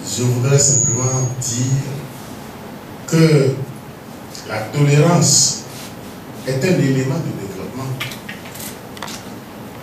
je voudrais simplement dire que la tolérance est un élément de développement.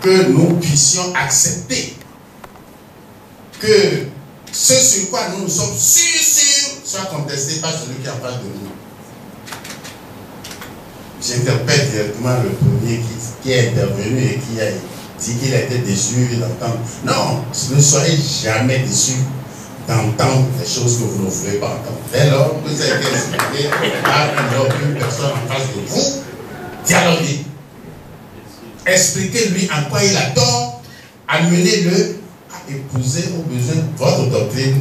Que nous puissions accepter que ce sur quoi nous sommes sûrs soit contesté par celui qui est en face de nous. J'interpelle directement le premier qui est intervenu et qui a dit qu'il a été déçu d'entendre. Non, ne soyez jamais déçus d'entendre des choses que vous ne voulez pas entendre. Dès lors, vous avez été expliqué par une personne en face de vous, dialoguez. Expliquez-lui en quoi il a tort, amenez-le à épouser au besoin votre doctrine.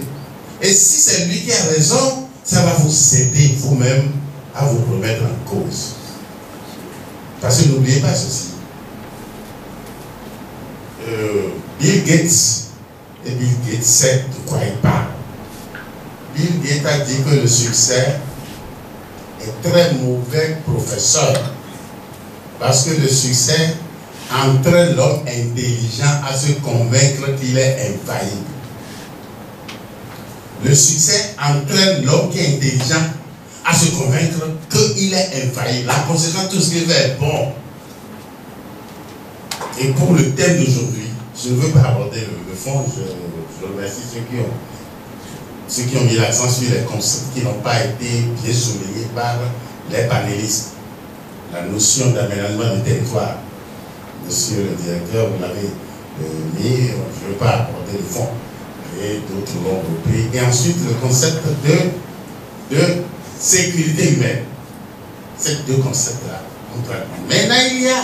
Et si c'est lui qui a raison, ça va vous aider vous-même à vous remettre en cause. Parce que n'oubliez pas ceci. Bill Gates, et Bill Gates sait de quoi il parle. Bill Gates a dit que le succès est très mauvais professeur. Parce que le succès entraîne l'homme intelligent à se convaincre qu'il est infaillible. Le succès entraîne l'homme qui est intelligent à se convaincre qu'il est infaillible. La conséquence, tout ce qu'il fait est bon. Et pour le thème d'aujourd'hui, je ne veux pas aborder le fond, je remercie ceux qui ont mis l'accent sur les concepts qui n'ont pas été bien soulignés par les panélistes. La notion d'aménagement du territoire. Monsieur le directeur, vous l'avez mis, je ne veux pas aborder le fond, et d'autres l'ont repris. Et ensuite, le concept de sécurité humaine. Ces deux concepts-là. Maintenant, il y a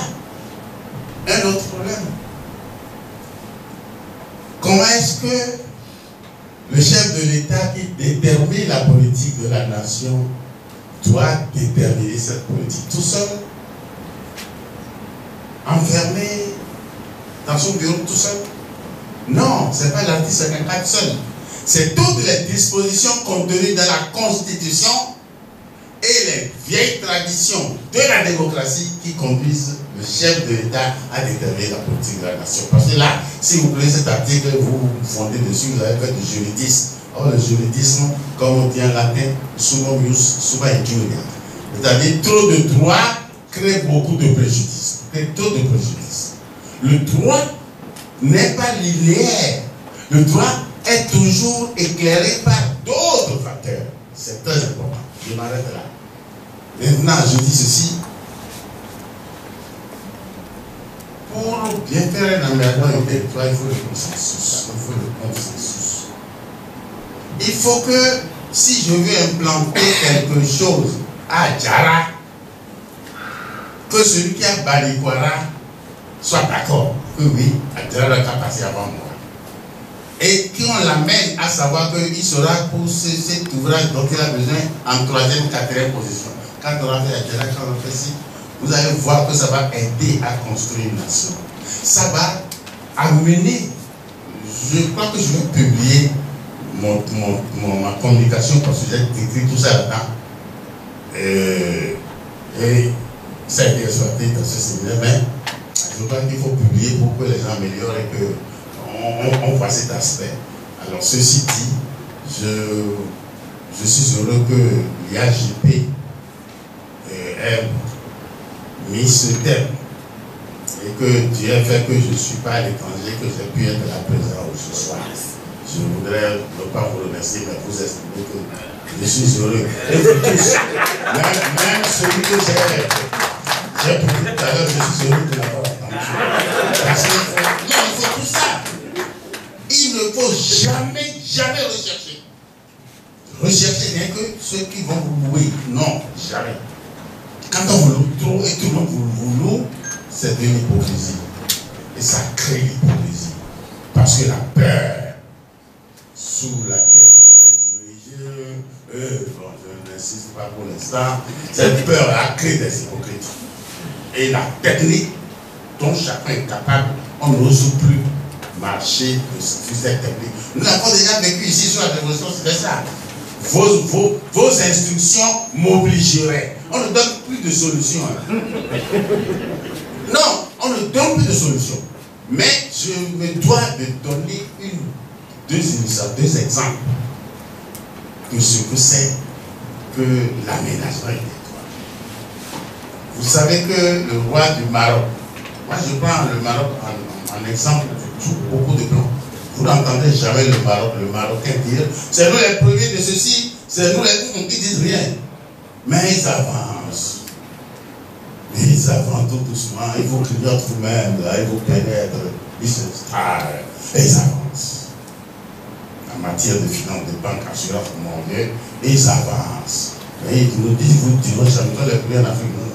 un autre problème. Comment est-ce que le chef de l'État qui détermine la politique de la nation doit déterminer cette politique tout seul, enfermé dans son bureau tout seul? Non, ce n'est pas l'article 54 seul. C'est toutes les dispositions contenues dans la Constitution et les vieilles traditions de la démocratie qui conduisent le chef de l'État à déterminer la politique de la nation. Parce que là, si vous prenez cet article, vous vous fondez dessus, vous avez fait du juridisme. Or, le juridisme, comme on dit en latin, sumum ius summa injuria. C'est-à-dire, trop de droit crée beaucoup de préjudice. Trop de préjudice. Le droit n'est pas linéaire. Le droit est toujours éclairé par d'autres facteurs. C'est très important. Je m'arrête là. Maintenant, je dis ceci. Pour bien faire un aménagement du territoire, il faut le consensus. Il faut le consensus. Il faut que, si je veux implanter quelque chose à Djara, que celui qui a Balikwara soit d'accord. Que oui, à Djara a passé avant moi. Et qu'on l'amène à savoir qu'il sera pour cet ouvrage dont il a besoin en 3e, 4e position. Quand on a fait à Djara, quand on fait ci, vous allez voir que ça va aider à construire une nation. Ça va amener, je crois que je vais publier ma communication parce que j'ai écrit tout ça là-dedans. Et ça a été exploité dans ce séminaire, mais je crois qu'il faut publier pour que les gens améliorent et qu'on voit cet aspect. Alors ceci dit, je suis heureux que l'IAGP ait mis ce thème et que Dieu a fait que je ne suis pas à l'étranger, que j'ai pu être là présent ce soir. Je voudrais ne pas vous remercier, mais vous expliquer que je suis heureux. Et vous tous, même celui que j'ai pris tout à l'heure, je suis heureux de l'avoir entendu. Parce qu'il faut tout ça. Il ne faut jamais rechercher. Rechercher rien que ceux qui vont vous louer. Non, jamais. Quand on vous loue trop et tout le monde vous loue, c'est de l'hypocrisie. Et ça crée l'hypocrisie. Parce que la peur sous laquelle on est dirigé, bon, je n'insiste pas pour l'instant, cette peur a créé des hypocrites. Et la technique dont chacun est capable, on n'ose plus marcher sur cette technique. Nous avons déjà vécu ici sur la révolution, c'était ça. Vos instructions m'obligeraient. On ne donne plus de solution. Non, on ne donne plus de solution. Mais je me dois de donner deux exemples. que ce que c'est que l'aménagement du territoire. Vous savez que le roi du Maroc, moi je prends le Maroc en exemple, je trouve beaucoup de plans. Vous n'entendez jamais le Marocain dire, c'est nous les premiers de ceci, c'est nous les qui disent rien. Mais ils avancent. Ils avancent tout doucement, ils vous clignotent vous-même, ils vous pénètrent, ils s'installent, et ils avancent. En matière de finances, de banques, assurances, mondiales, ils avancent. Et ils nous disent, vous direz jamais, les premiers en Afrique, non.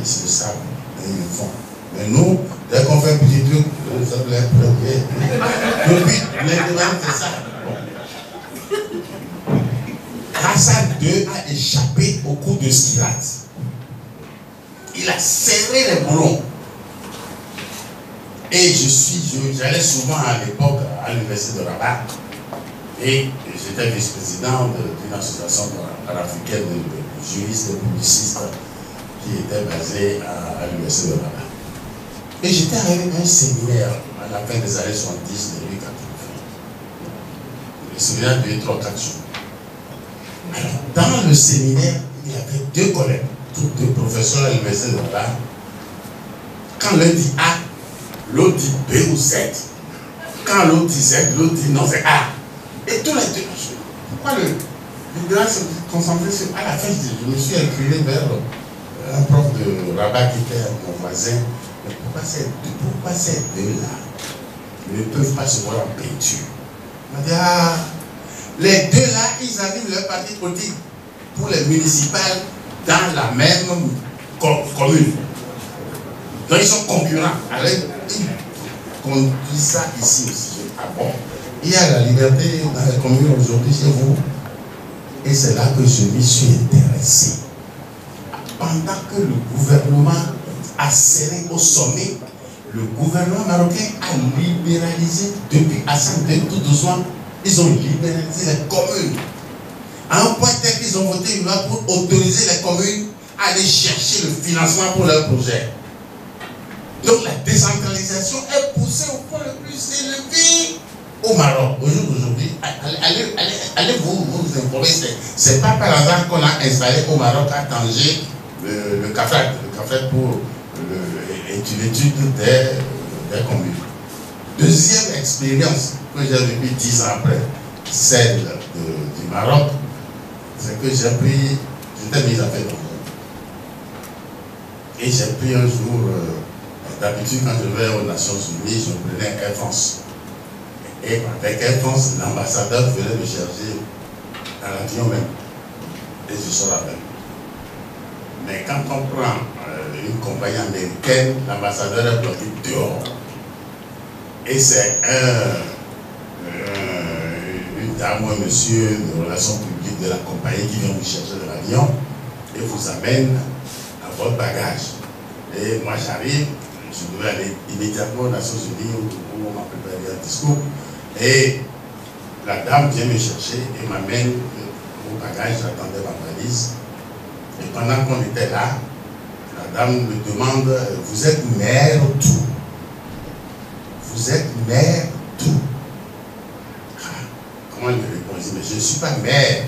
C'est ça, et ils le font. Mais nous, dès qu'on fait un petit truc, nous sommes les premiers. Depuis, l'indépendance, c'est ça. Hassan II a échappé au coup de Skirat. Il a serré les boulons. Et j'allais souvent à l'époque à l'université de Rabat. Et j'étais vice-président d'une association panafricaine de juristes et publicistes qui était basée à l'université de Rabat. Et j'étais arrivé à un séminaire à la fin des années 70 de Louis XIV. Le séminaire durait 3-4 jours. Alors, dans le séminaire, il y avait 2 collègues, tous 2 professeurs à l'université de Rabat. Quand l'un dit A, l'autre dit B ou Z. Quand l'autre dit Z, l'autre dit non, c'est A. Et tous les 2. Pourquoi le gars se concentrait sur. À la fin, je me suis incliné vers un prof de Rabat qui était mon voisin. Mais pourquoi ces 2-là ne peuvent pas se voir en peinture? On m'a dit, ah, les 2-là, ils animent leur parti politique pour les municipales dans la même commune. Donc ils sont concurrents. Alors, ils conduisent ça ici aussi. Ah bon? Il y a la liberté dans les communes aujourd'hui chez vous. Et c'est là que je m'y suis intéressé. Pendant que le gouvernement a serré au sommet, le gouvernement marocain a libéralisé depuis Hassan II, tout doucement, ils ont libéralisé les communes. À un point tel qu'ils ont voté une loi pour autoriser les communes à aller chercher le financement pour leurs projets. Donc la décentralisation est poussée au point le plus élevé au Maroc. Au jour d'aujourd'hui, allez vous informer, c'est pas par hasard qu'on a installé au Maroc à Tanger le CAFRAT pour l'étude des communes. Deuxième expérience que j'ai vécue 10 ans après celle du Maroc, c'est que j'étais mis à faire le monde. Et j'ai pris un jour, d'habitude quand je vais aux Nations Unies, je prenais Air France. Et avec Air France, l'ambassadeur venait me chercher à l'avion même. Et je sors avec. Mais quand on prend une compagnie américaine, l'ambassadeur est bloqué dehors. Et c'est une dame ou un monsieur de relations publiques de la compagnie qui vient vous chercher de l'avion et vous amène à votre bagage. Et moi j'arrive, je devais aller immédiatement aux Nations Unies où on m'a préparé un discours. Et la dame vient me chercher et m'amène au bagage, j'attendais ma valise. Et pendant qu'on était là, la dame me demande, vous êtes maire tout? Vous êtes maire tout? Ah, comment je réponds? Je dis, mais je ne suis pas maire.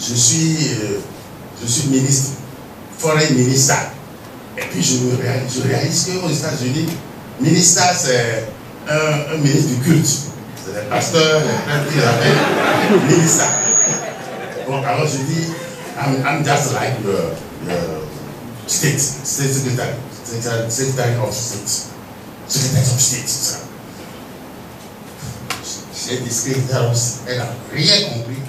Je suis ministre, foreign minister. Et puis je réalise qu'aux États-Unis, ministre c'est un ministre du culte. C'est les pasteurs, les prêtres qui l'appellent ministre. Bon, alors je dis, I'm just like the state secretary of state. Secretary of state. J'ai dit secrétaire, elle n'a rien compris.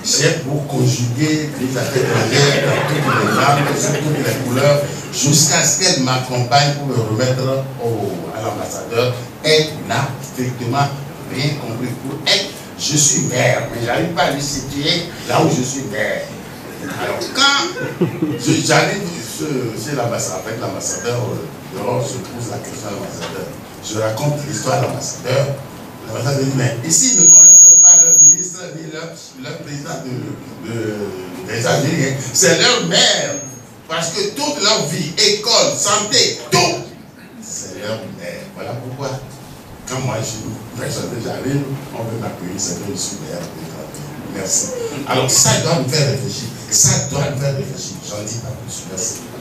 J'ai pour conjuguer les affaires étrangères dans toutes les langues, sur toutes les couleurs, jusqu'à ce qu'elle m'accompagne pour me remettre à l'ambassadeur. Elle n'a strictement rien compris. Pour elle, je suis maire, mais je n'arrive pas à lui situer là où je suis maire. Alors quand j'arrive chez l'ambassadeur, avec l'ambassadeur, dehors, je pose la question à l'ambassadeur. Je raconte l'histoire de l'ambassadeur. L'ambassadeur me dit, mais ici, ils ne connaissent pas leur ministre ni leur président des États-Unis. C'est leur maire. Parce que toute leur vie, école, santé, tout, c'est leur maire. Voilà pourquoi, quand moi je suis présenté, j'arrive, on veut m'accueillir, c'est que je suis maire. Merci. Alors ça doit nous faire réfléchir. Ça doit nous faire réfléchir. J'en dis pas plus. Merci.